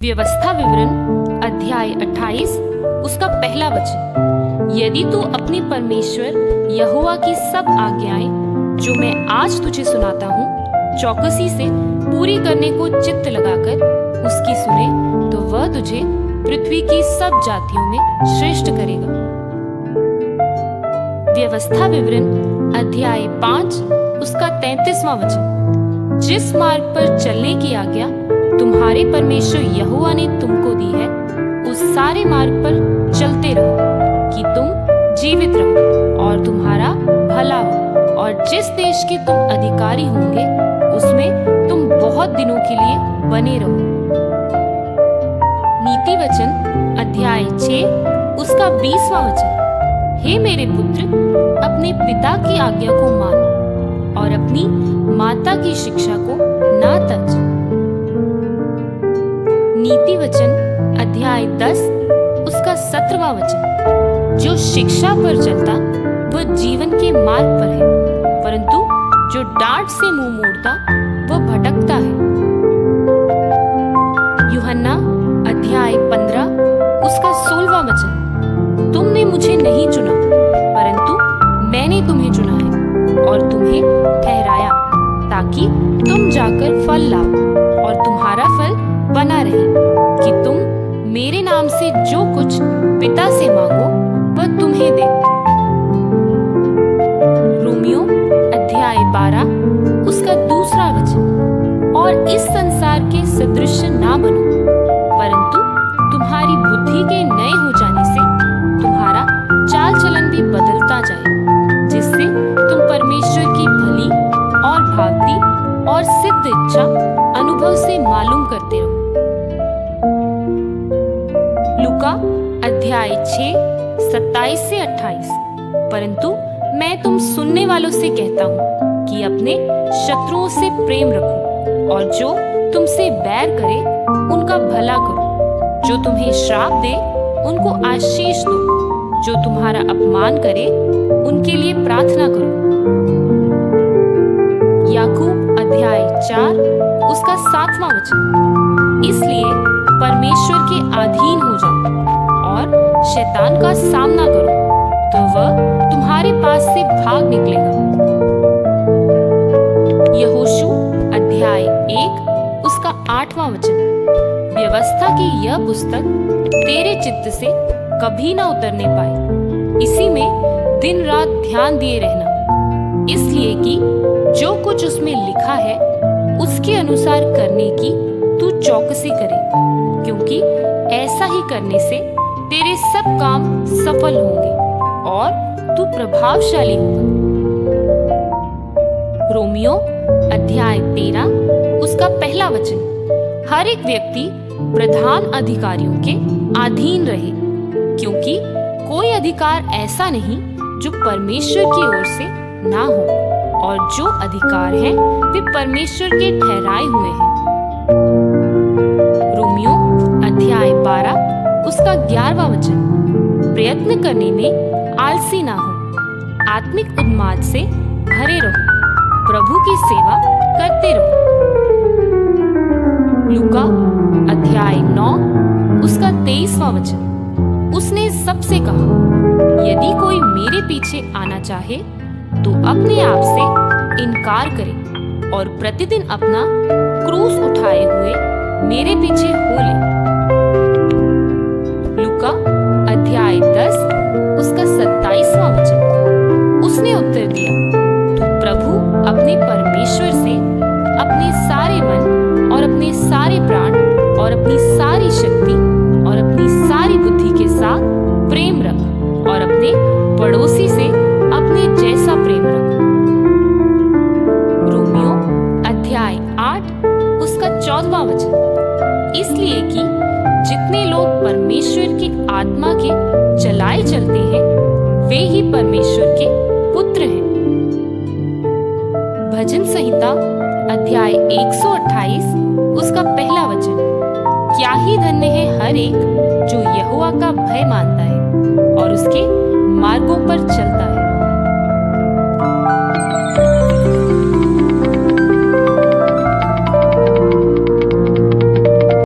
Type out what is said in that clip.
व्यवस्था विवरण अध्याय 28 उसका पहला वचन। यदि तू अपने परमेश्वर यहोवा की सब आज्ञाएं जो मैं आज तुझे सुनाता हूँ चौकसी से पूरी करने को चित्त लगाकर उसकी सुने तो वह तुझे पृथ्वी की सब जातियों में श्रेष्ठ करेगा। व्यवस्था विवरण अध्याय 5 उसका 33वां वचन। जिस मार्ग पर चलने की आज्ञा तुम्हारे परमेश्वर यहोवा ने तुमको दी है उस सारे मार्ग पर चलते रहो कि तुम जीवित रहो और तुम्हारा भला हो, और जिस देश के तुम अधिकारी होंगे उसमें तुम बहुत दिनों के लिए बने रहो। नीति वचन अध्याय 6 उसका 20वां वचन। हे मेरे पुत्र, अपने पिता की आज्ञा को मान और अपनी माता की शिक्षा को ना तज। नीति वचन अध्याय 10 उसका 17वां वचन। जो शिक्षा पर चलता वह जीवन के मार्ग पर है, परंतु जो डांट से मुंह मोड़ता वह भटकता है। यूहन्ना अध्याय 15 उसका 16वां वचन। तुमने मुझे नहीं चुना परंतु मैंने तुम्हें चुना है और तुम्हें ठहराया ताकि तुम जाकर फल लाओ और तुम्हारा फल बना रहे, कि तुम मेरे नाम से जो कुछ पिता से मांगो वह तुम्हें दे। रोमियो अध्याय 12 उसका 2रा वचन। और इस संसार के सदृश ना बनो, परंतु तुम्हारी बुद्धि के नए हो जाने से तुम्हारा चाल चलन भी बदलता जाए, जिससे तुम परमेश्वर की भली और भावती और सिद्ध इच्छा अनुभव से मालूम करते रहो। लूका अध्याय 6 27 से 28। परंतु मैं तुम सुनने वालों से कहता हूँ कि अपने शत्रुओं से प्रेम रखो और जो तुमसे बैर करे उनका भला करो, जो तुम्हें श्राप दे उनको आशीष दो, जो तुम्हारा अपमान करे उनके लिए प्रार्थना करो। याकूब अध्याय 4 उसका 7वां वचन। इसलिए परमेश्वर के अधीन हो जाओ और शैतान का सामना करो तो वह तुम्हारे पास से भाग निकलेगा। यहोशू अध्याय 1 उसका 8वां वचन। व्यवस्था की यह पुस्तक तेरे चित्त से कभी ना उतरने पाए, इसी में दिन रात ध्यान दिए रहना, इसलिए कि जो कुछ उसमें लिखा है उसके अनुसार करने की तू चौकसी करे, क्योंकि ऐसा ही करने से तेरे सब काम सफल होंगे और तू प्रभावशाली होगा। रोमियो अध्याय 13 उसका 1 वचन। हर एक व्यक्ति प्रधान अधिकारियों के अधीन रहे, क्योंकि कोई अधिकार ऐसा नहीं जो परमेश्वर की ओर से ना हो, और जो अधिकार हैं वे परमेश्वर के ठहराए हुए हैं। रोमियो अध्याय 12 उसका 11वां वचन। प्रयत्न करने में आलसी ना हो, आत्मिक उन्माद से भरे रहो, प्रभु की सेवा करते रहो। लूका अध्याय 9 उसका 23वां वचन। उसने सबसे कहा, यदि कोई मेरे पीछे आना चाहे तो अपने आप से इनकार करे और प्रतिदिन अपना क्रूस उठाए हुए मेरे पीछे हो ले। लूका अध्याय 10 उसका 27वां वचन। उसने उत्तर दिया, तू प्रभु अपने परमेश्वर से अपने सारे मन और अपने सारे प्राण और अपनी सारी शक्ति और अपनी सारी बुद्धि के साथ प्रेम रख और अपने पड़ोसी से अपने जैसा प्रेम रख। रोमियो अध्याय 8 उसका 14वां वचन। इसलिए कि जितने लोग परमेश्वर की आत्मा के चलाए चलते हैं वे ही परमेश्वर के पुत्र हैं। भजन संहिता अध्याय 128 उसका 1 वचन। क्या ही धन्य है हर एक जो यहोवा का भय मानता है और उसके मार्गों पर चलता है।